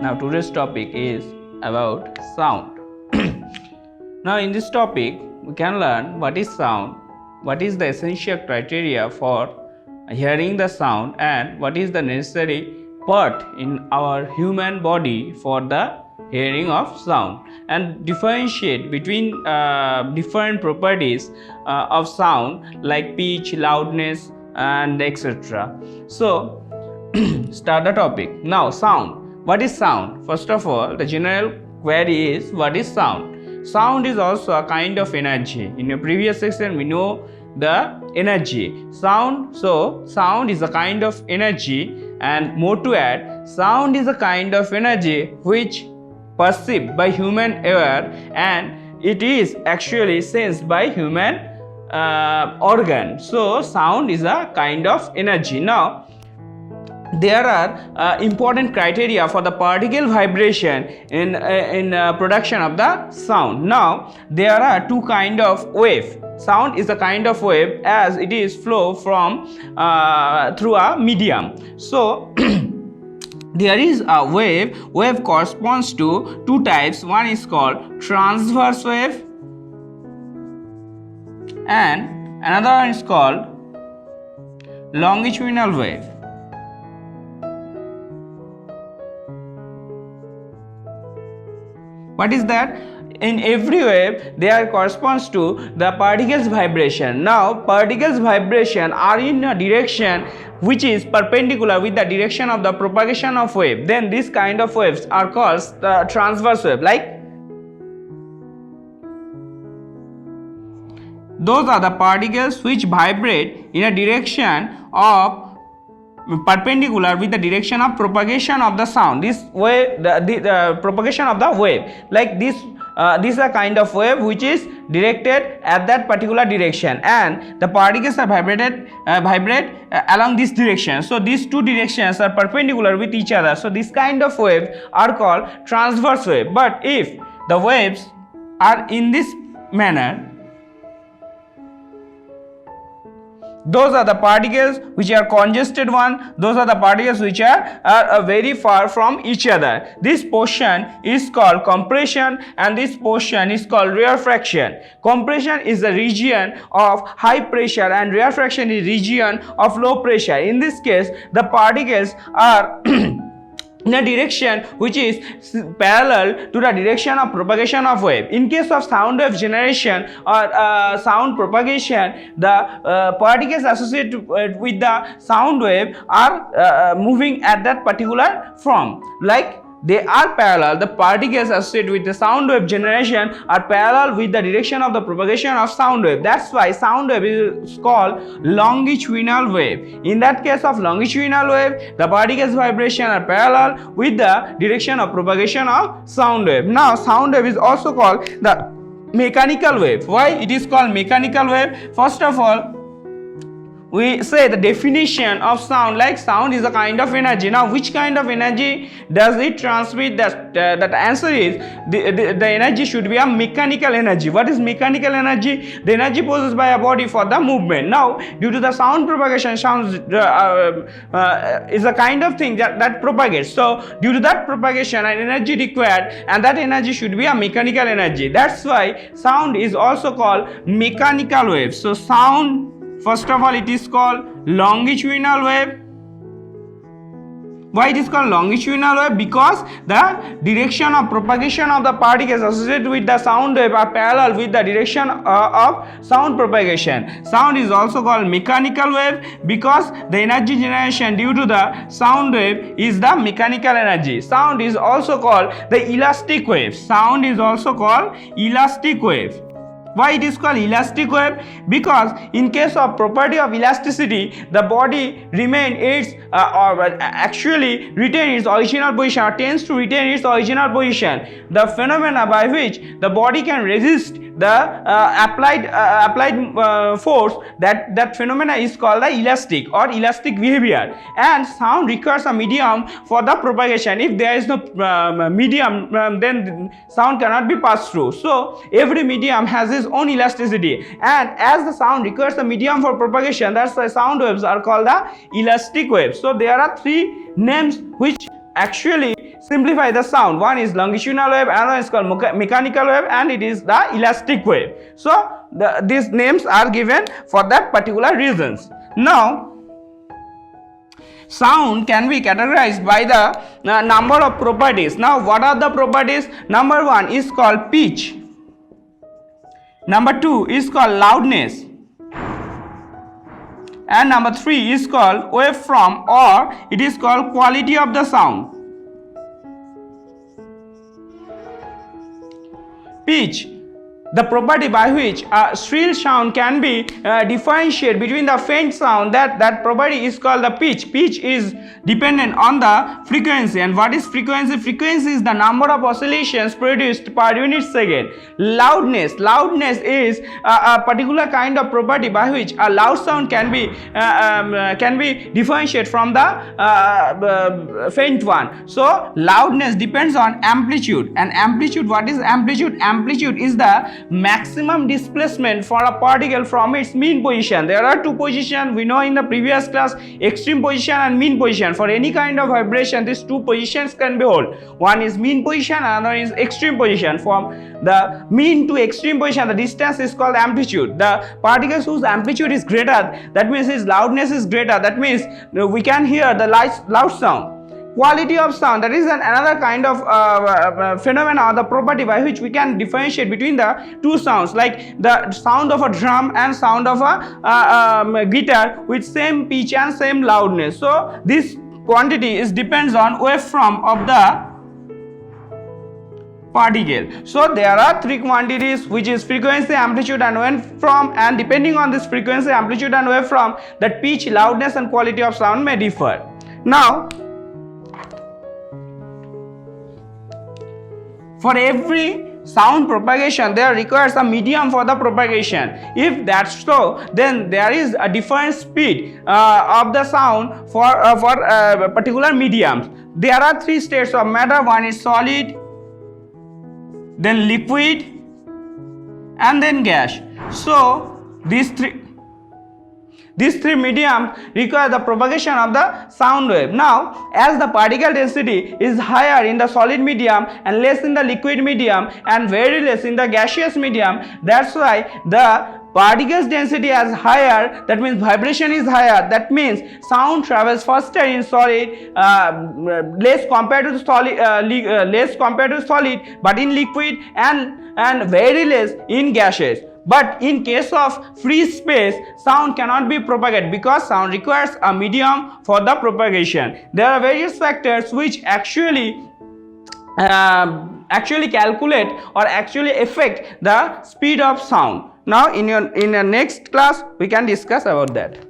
Now today's topic is about sound. Now in this topic we can learn what is sound, what is the essential criteria for hearing the sound, and what is the necessary part in our human body for the hearing of sound, and differentiate between different properties of sound like pitch, loudness and etc. So start the topic. Now sound. What is sound? First of all, the general query is what is sound? Sound is also a kind of energy. In your previous section we know the energy. Sound is a kind of energy, and more to add, sound is a kind of energy which perceived by human ear, and it is actually sensed by human organ. So sound is a kind of energy. Now there are important criteria for the particle vibration in production of the sound. Now there are two kind of wave. Sound is a kind of wave as it is flow from through a medium. So there is a wave. Wave corresponds to two types. One is called transverse wave and another one is called longitudinal wave. What is that? In every wave there corresponds to the particles vibration. Now particles vibration are in a direction which is perpendicular with the direction of the propagation of wave. Then this kind of waves are called the transverse wave. Like those are the particles which vibrate in a direction of perpendicular with the direction of propagation of the sound. This way the propagation of the wave, like this is a kind of wave which is directed at that particular direction, and the particles are vibrate along this direction. So these two directions are perpendicular with each other. So this kind of wave are called transverse wave. But if the waves are in this manner, those are the particles which are congested one. Those are the particles which are very far from each other. This portion is called compression and this portion is called rarefaction. Compression is the region of high pressure and rarefaction is region of low pressure. In this case, the particles are in a direction which is parallel to the direction of propagation of wave. In case of sound wave generation or sound propagation, the particles associated with the sound wave are moving at that particular form. Like they are parallel. The particles associated with the sound wave generation are parallel with the direction of the propagation of sound wave. That's why sound wave is called longitudinal wave. In that case of longitudinal wave, the particles vibration are parallel with the direction of propagation of sound wave. Now sound wave is also called the mechanical wave. Why it is called mechanical wave? First of all, we say the definition of sound, like sound is a kind of energy. Now which kind of energy does it transmit? That answer is the energy should be a mechanical energy. What is mechanical energy? The energy possessed by a body for the movement. Now due to the sound propagation, sound is a kind of thing that propagates. So due to that propagation an energy required, and that energy should be a mechanical energy. That's why sound is also called mechanical wave. So sound, first of all, it is called longitudinal wave. Why it is called longitudinal wave? Because the direction of propagation of the particles associated with the sound wave are parallel with the direction of sound propagation. Sound is also called mechanical wave because the energy generation due to the sound wave is the mechanical energy. Sound is also called the elastic wave. Sound is also called elastic wave. Why it is called elastic wave? Because in case of property of elasticity, the body remain its or actually retain its original position or tends to retain its original position. The phenomena by which the body can resist the applied force, that phenomena is called the elastic or elastic behavior. And sound requires a medium for the propagation. If there is no medium, then sound cannot be passed through. So every medium has its own elasticity, and as the sound requires a medium for propagation, that's why sound waves are called the elastic waves. So there are three names which actually simplify the sound. One is longitudinal wave, another is called mechanical wave, and it is the elastic wave. So these names are given for that particular reasons. Now sound can be categorized by the number of properties. Now what are the properties? Number 1 is called pitch. Number 2 is called loudness. And number 3 is called waveform, or it is called quality of the sound. Pitch, the property by which a shrill sound can be differentiated between the faint sound, that property is called the pitch. Pitch is dependent on the frequency. And what is frequency? Frequency is the number of oscillations produced per unit second. Loudness is a particular kind of property by which a loud sound can be differentiated from the faint one. So loudness depends on amplitude. And amplitude, what is amplitude? Amplitude is the maximum displacement for a particle from its mean position. There are two positions we know in the previous class, extreme position and mean position. For any kind of vibration, these two positions can be held. One is mean position, another is extreme position. From the mean to extreme position, the distance is called amplitude. The particles whose amplitude is greater, that means its loudness is greater, that means we can hear the loud sound. Quality of sound, that is another kind of phenomena or the property by which we can differentiate between the two sounds, like the sound of a drum and sound of a guitar with same pitch and same loudness. So this quantity depends on waveform of the particle. So there are three quantities, which is frequency, amplitude and waveform, and depending on this frequency, amplitude and waveform, that pitch, loudness and quality of sound may differ. Now for every sound propagation, there requires a medium for the propagation. If that's so, then there is a different speed of the sound for particular mediums. There are three states of matter. One is solid, then liquid, and then gas. So these three mediums require the propagation of the sound wave. Now, as the particle density is higher in the solid medium and less in the liquid medium and very less in the gaseous medium, that's why the particles density is higher, that means vibration is higher, that means sound travels faster in solid, less compared to solid, but in liquid, and very less in gaseous. But in case of free space, sound cannot be propagated because sound requires a medium for the propagation. There are various factors which actually calculate or actually affect the speed of sound. Now in your next class we can discuss about that.